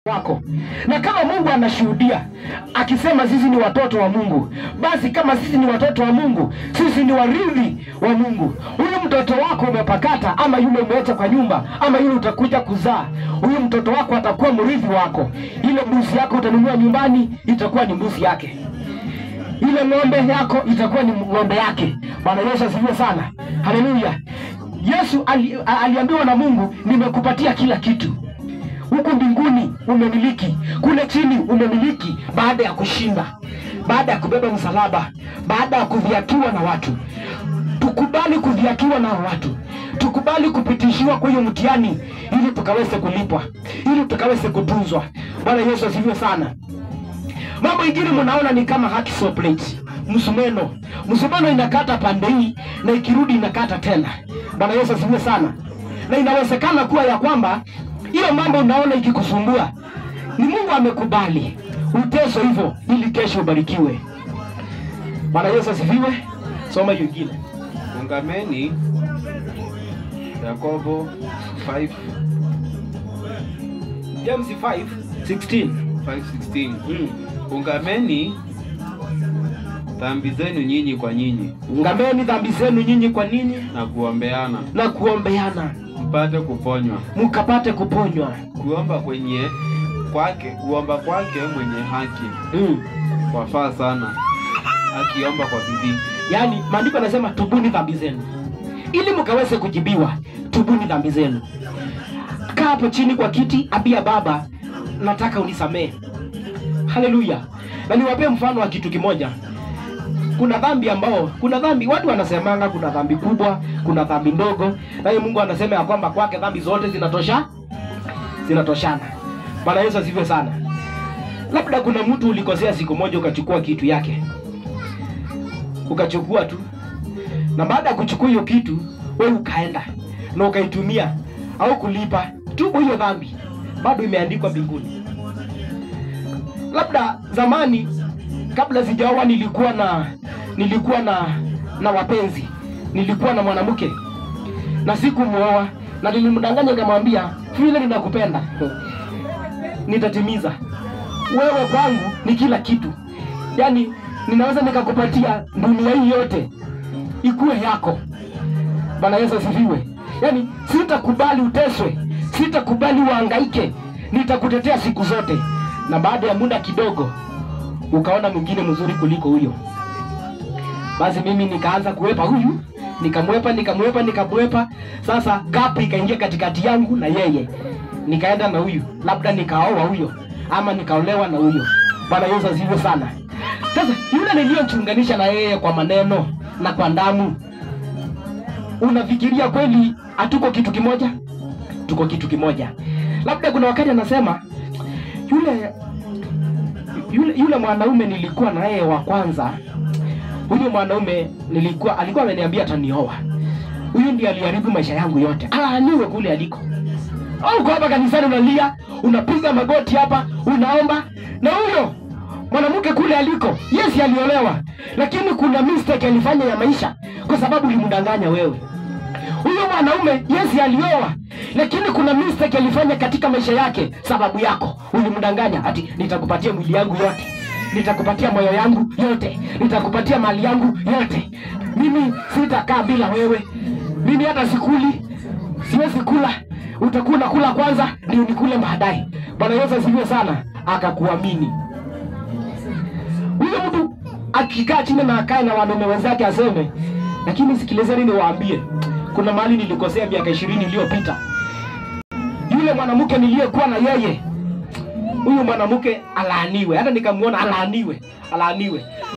wako. Na kama Mungu anashuhudia akisema sisi ni watoto wa Mungu, basi kama sisi ni watoto wa Mungu, sisi ni warithi wa Mungu. Huyu mtoto wako umepakata, ama yule umeacha kwa nyumba, ama yule utakuja kuzaa, huyu mtoto wako atakuwa mrithi wako. Ile mbuzi yako utanunua nyumbani itakuwa ni mbuzi yake. Ile ng'ombe yako itakuwa ni ng'ombe yake. Bwana Yesu asifiwe sana. Haleluya. Yesu aliambiwa na Mungu, nimekupatia kila kitu. Huku mbinguni umemiliki, kule chini umemiliki, baada ya kushinda, baada ya kubeba msalaba, baada ya kudhiakiwa na watu. Tukubali kudhiakiwa na watu, tukubali kupitishiwa kwa hiyo mtihani, ili tukaweze kulipwa, ili tukaweze kutunzwa. Bwana Yesu asifiwe sana. Mambo ingine mnaona ni kama hacksaw plate, msumeno. Msumeno inakata pande hii na ikirudi inakata tena. Bwana Yesu asifiwe sana. Na inawezekana kuwa ya kwamba hiyo mambo unaona ikikusumbua, ni Mungu amekubali uteso hivyo ili kesho ubarikiwe. Bwana Yesu asifiwe. Soma hiyo ingine. Ungameni Yakobo 5 James 5:16. Ungameni dhambi zenu nyinyi kwa nyinyi. Ungameni dhambi zenu nyinyi kwa ninyi, na kuombeana. Na kuombeana Mpate kuponywa. Mkapate kuponywa. Kuomba kwake mwenye haki. Wafaa sana akiomba kwa bidii. Yaani maandiko yanasema tubuni dhambi zenu, ili mkaweze kujibiwa. Tubuni dhambi zenu. Kaa hapo chini kwa kiti, abia Baba, nataka unisamee. Haleluya. Na niwape mfano wa kitu kimoja. Kuna dhambi watu wanasemanga kuna dhambi kubwa, kuna dhambi ndogo. Na Mungu anasema ya kwamba kwake dhambi zote zinatoshana. Bwana Yesu asifiwe sana. Labda kuna mtu ulikosea siku moja ukachukua kitu yake. Ukachukua tu. Na baada ya kuchukua hiyo kitu, wewe ukaenda na ukaitumia au kulipa, tubu hiyo dhambi, bado imeandikwa mbinguni. Labda zamani kabla sijaoa nilikuwa na wapenzi. Nilikuwa na mwanamke na sikumuoa, na nilimdanganya nikamwambia vile ninakupenda nitatimiza. Wewe kwangu ni kila kitu. Yaani ninaweza nikakupatia dunia hii yote ikuwe yako. Bwana Yesu asifiwe. Yaani sitakubali uteswe, sitakubali uhangaike, nitakutetea siku zote. Na baada ya muda kidogo ukaona mwingine mzuri kuliko huyo, basi mimi nikaanza kuwepa huyu, nikamwepa. Sasa gap ikaingia katikati yangu na yeye. Nikaenda na huyu, labda nikaoa huyo ama nikaolewa na huyo. Bwana Yesu asifiwe sana. Sasa yule niliyochunganisha na yeye kwa maneno na kwa damu, unafikiria kweli hatuko kitu kimoja? Tuko kitu kimoja. Labda kuna wakati anasema yule mwanaume nilikuwa na yeye wa kwanza, huyo mwanaume alikuwa ameniambia atanioa. Huyu ndiye aliharibu maisha yangu yote. Alaaniwe kule aliko. Au kwa hapa kanisani unalia, unapiga magoti hapa, unaomba. Na huyo mwanamke kule aliko, yes aliolewa, lakini kuna mistake alifanya ya maisha kwa sababu ulimdanganya wewe. Huyo mwanaume yes alioa, lakini kuna mistake alifanya katika maisha yake sababu yako. Ulimdanganya ati nitakupatia mwili yangu yote, nitakupatia moyo yangu yote, nitakupatia mali yangu yote. Mimi sitakaa bila wewe. Mimi hata siwezi kula. Utakuwa unakula kwanza ndio nikule baadaye. Bwana Yesu asifiwe sana. Akakuamini. Huyo mtu akikaa chini na akae na wanaume wenzake aseme, lakini sikilizeni niwaambie, kuna mahali nilikosea miaka 20 iliyopita. Yule mwanamke niliyekuwa na yeye, huyu mwanamke alaaniwe. Hata nikamuona alaaniwe.